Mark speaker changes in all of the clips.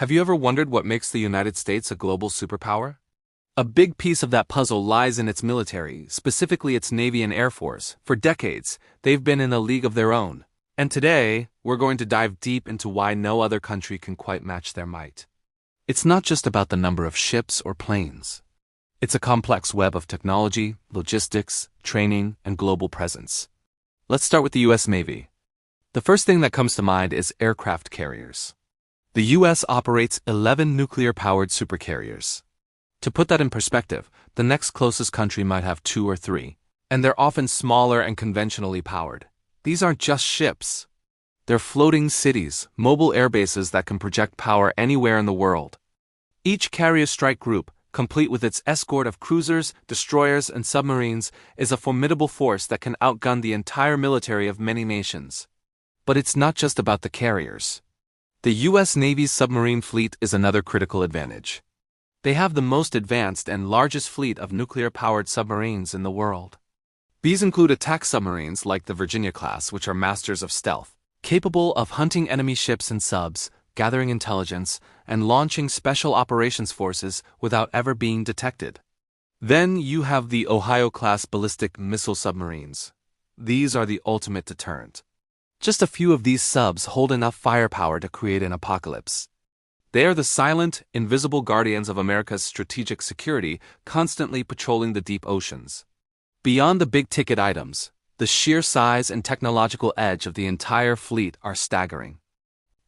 Speaker 1: Have you ever wondered what makes the United States a global superpower? A big piece of that puzzle lies in its military, specifically its Navy and Air Force. For decades, they've been in a league of their own. And today, we're going to dive deep into why no other country can quite match their might. It's not just about the number of ships or planes. It's a complex web of technology, logistics, training, and global presence. Let's start with the U.S. Navy. The first thing that comes to mind is aircraft carriers. The U.S. operates 11 nuclear-powered supercarriers. To put that in perspective, the next closest country might have 2 or 3, and they're often smaller and conventionally powered. These aren't just ships. They're floating cities, mobile air bases that can project power anywhere in the world. Each carrier strike group, complete with its escort of cruisers, destroyers, and submarines, is a formidable force that can outgun the entire military of many nations. But it's not just about the carriers. The U.S. Navy's submarine fleet is another critical advantage. They have the most advanced and largest fleet of nuclear-powered submarines in the world. These include attack submarines like the Virginia-class, which are masters of stealth, capable of hunting enemy ships and subs, gathering intelligence, and launching special operations forces without ever being detected. Then you have the Ohio-class ballistic missile submarines. These are the ultimate deterrent. Just a few of these subs hold enough firepower to create an apocalypse. They are the silent, invisible guardians of America's strategic security, constantly patrolling the deep oceans. Beyond the big-ticket items, the sheer size and technological edge of the entire fleet are staggering.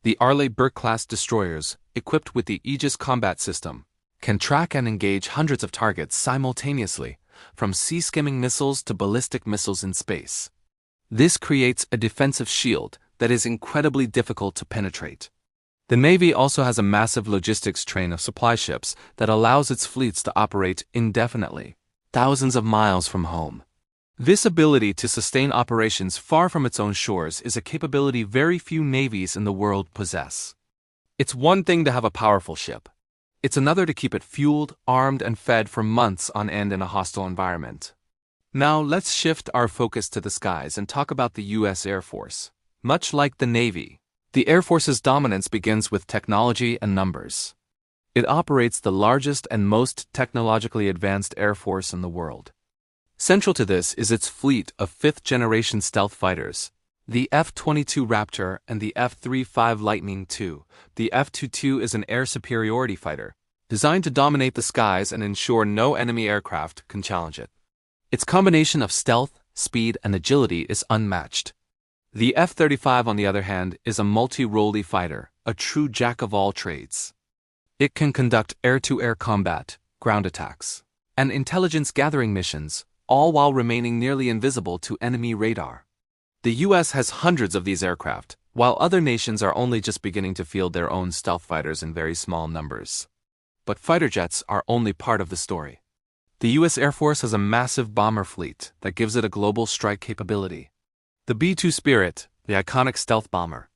Speaker 1: The Arleigh Burke-class destroyers, equipped with the Aegis combat system, can track and engage hundreds of targets simultaneously, from sea-skimming missiles to ballistic missiles in space. This creates a defensive shield that is incredibly difficult to penetrate. The Navy also has a massive logistics train of supply ships that allows its fleets to operate indefinitely, thousands of miles from home. This ability to sustain operations far from its own shores is a capability very few navies in the world possess. It's one thing to have a powerful ship. It's another to keep it fueled, armed, and fed for months on end in a hostile environment. Now let's shift our focus to the skies and talk about the U.S. Air Force. Much like the Navy, the Air Force's dominance begins with technology and numbers. It operates the largest and most technologically advanced Air Force in the world. Central to this is its fleet of fifth-generation stealth fighters, the F-22 Raptor and the F-35 Lightning II. The F-22 is an air superiority fighter, designed to dominate the skies and ensure no enemy aircraft can challenge it. Its combination of stealth, speed, and agility is unmatched. The F-35, on the other hand, is a multi-role fighter, a true jack-of-all-trades. It can conduct air-to-air combat, ground attacks, and intelligence-gathering missions, all while remaining nearly invisible to enemy radar. The U.S. has hundreds of these aircraft, while other nations are only just beginning to field their own stealth fighters in very small numbers. But fighter jets are only part of the story. The U.S. Air Force has a massive bomber fleet that gives it a global strike capability. The B-2 Spirit, the iconic stealth bomber,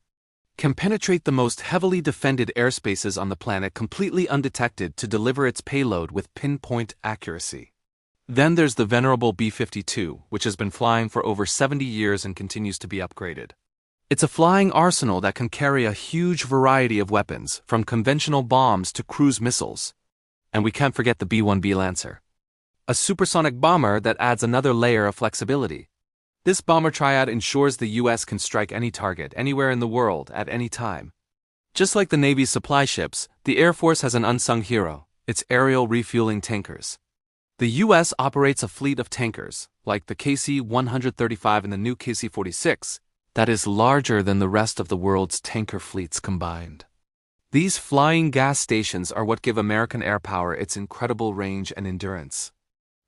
Speaker 1: can penetrate the most heavily defended airspaces on the planet completely undetected to deliver its payload with pinpoint accuracy. Then there's the venerable B-52, which has been flying for over 70 years and continues to be upgraded. It's a flying arsenal that can carry a huge variety of weapons, from conventional bombs to cruise missiles. And we can't forget the B-1B Lancer, a supersonic bomber that adds another layer of flexibility. This bomber triad ensures the U.S. can strike any target anywhere in the world at any time. Just like the Navy's supply ships, the Air Force has an unsung hero, its aerial refueling tankers. The U.S. operates a fleet of tankers, like the KC-135 and the new KC-46, that is larger than the rest of the world's tanker fleets combined. These flying gas stations are what give American air power its incredible range and endurance.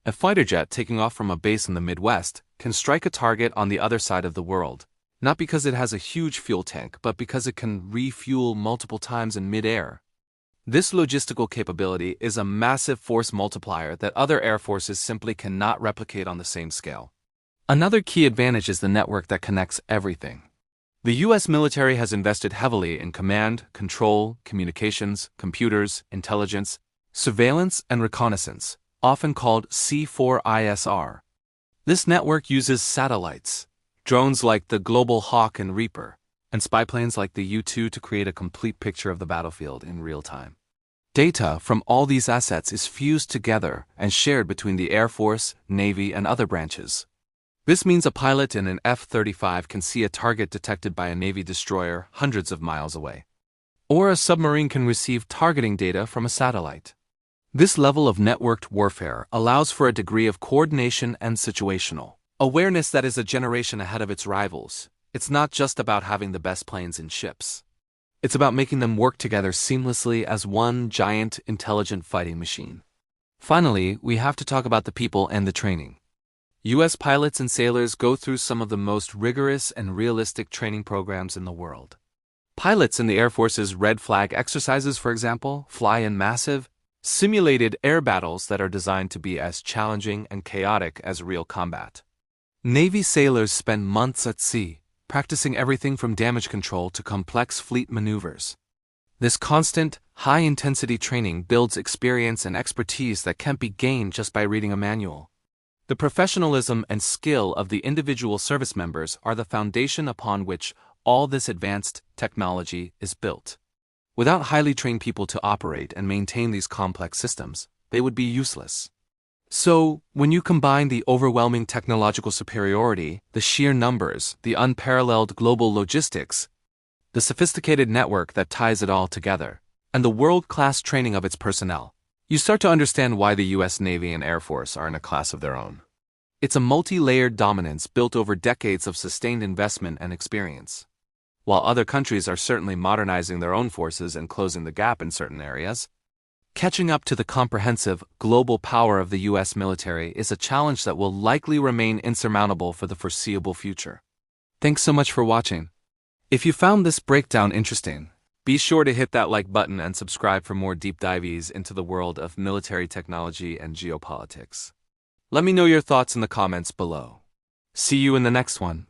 Speaker 1: A fighter jet taking off from a base in the Midwest can strike a target on the other side of the world, not because it has a huge fuel tank, but because it can refuel multiple times in mid-air. This logistical capability is a massive force multiplier that other air forces simply cannot replicate on the same scale. Another key advantage is the network that connects everything. The U.S. military has invested heavily in command, control, communications, computers, intelligence, surveillance, and reconnaissance, often called C4ISR. This network uses satellites, drones like the Global Hawk and Reaper, and spy planes like the U-2 to create a complete picture of the battlefield in real time. Data from all these assets is fused together and shared between the Air Force, Navy, and other branches. This means a pilot in an F-35 can see a target detected by a Navy destroyer hundreds of miles away. Or a submarine can receive targeting data from a satellite. This level of networked warfare allows for a degree of coordination and situational awareness that is a generation ahead of its rivals. It's not just about having the best planes and ships. It's about making them work together seamlessly as one giant, intelligent fighting machine. Finally, we have to talk about the people and the training. U.S. pilots and sailors go through some of the most rigorous and realistic training programs in the world. Pilots in the Air Force's red flag exercises, for example, fly in massive, simulated air battles that are designed to be as challenging and chaotic as real combat. Navy sailors spend months at sea, practicing everything from damage control to complex fleet maneuvers. This constant, high-intensity training builds experience and expertise that can't be gained just by reading a manual. The professionalism and skill of the individual service members are the foundation upon which all this advanced technology is built. Without highly trained people to operate and maintain these complex systems, they would be useless. So, when you combine the overwhelming technological superiority, the sheer numbers, the unparalleled global logistics, the sophisticated network that ties it all together, and the world-class training of its personnel, you start to understand why the U.S. Navy and Air Force are in a class of their own. It's a multi-layered dominance built over decades of sustained investment and experience. While other countries are certainly modernizing their own forces and closing the gap in certain areas, catching up to the comprehensive, global power of the U.S. military is a challenge that will likely remain insurmountable for the foreseeable future. Thanks so much for watching. If you found this breakdown interesting, be sure to hit that like button and subscribe for more deep dives into the world of military technology and geopolitics. Let me know your thoughts in the comments below. See you in the next one.